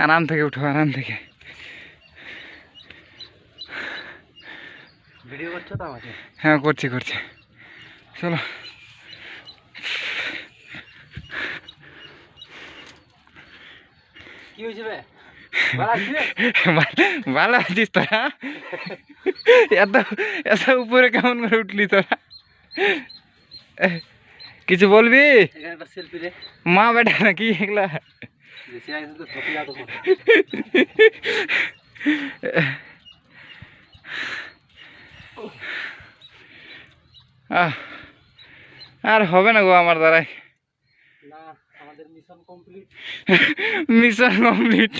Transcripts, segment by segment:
आराम থেকে উঠো, आराम থেকে। ভিডিও করছো তো আমাকে? হ্যাঁ করছি করছি, চলো। কি হয়েছে বে? ভালো আছিস তোরা? এত এত উপরে কেমন করে উঠলি তোরা? কিছু বলবি? এখানে একটা সেলফি রে। মা বেটা নাকি এগুলা? বেশি আগে তো ধপি লাগো। আর হবে না গো আমার দ্বারাই। না, আমাদের মিশন কমপ্লিট। Mission complete.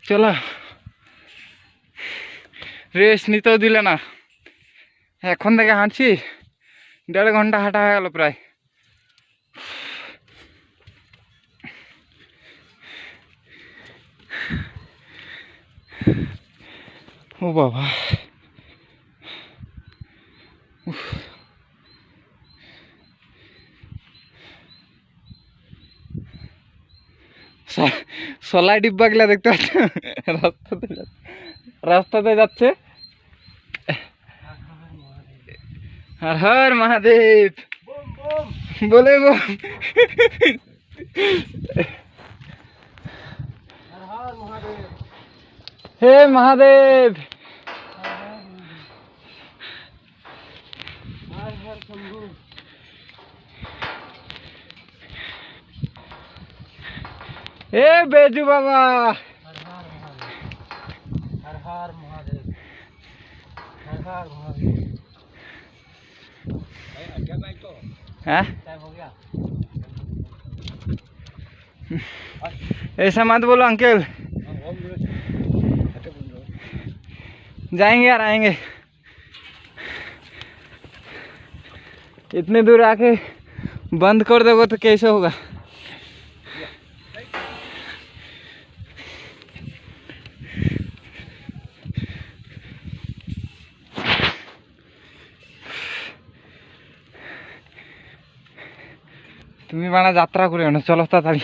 চলো, রেস্ট নিতেও দিলে না। এখন থেকে হাঁটছি, 1.5 ঘন্টা হাঁটা হয়ে গেল প্রায়। ও বাবা, সলাই ডিব্বাগুলা দেখতে পাচ্ছ রাস্তাতে যাচ্ছে। হর হর মহাদেব বলে বোম। হে মহাদেব, এ বেজু বাবা, हर हर महादेव, हर हर महादेव। क्या बाइक तो हाँ टाइम हो गया। ऐसा मत बोलो अंकल, जाएंगे यार आएंगे। इतने दूर आके बंद कर दोगे तो कैसे होगा? তুমি বানা যাত্রা করে না, চলো তাড়াতাড়ি।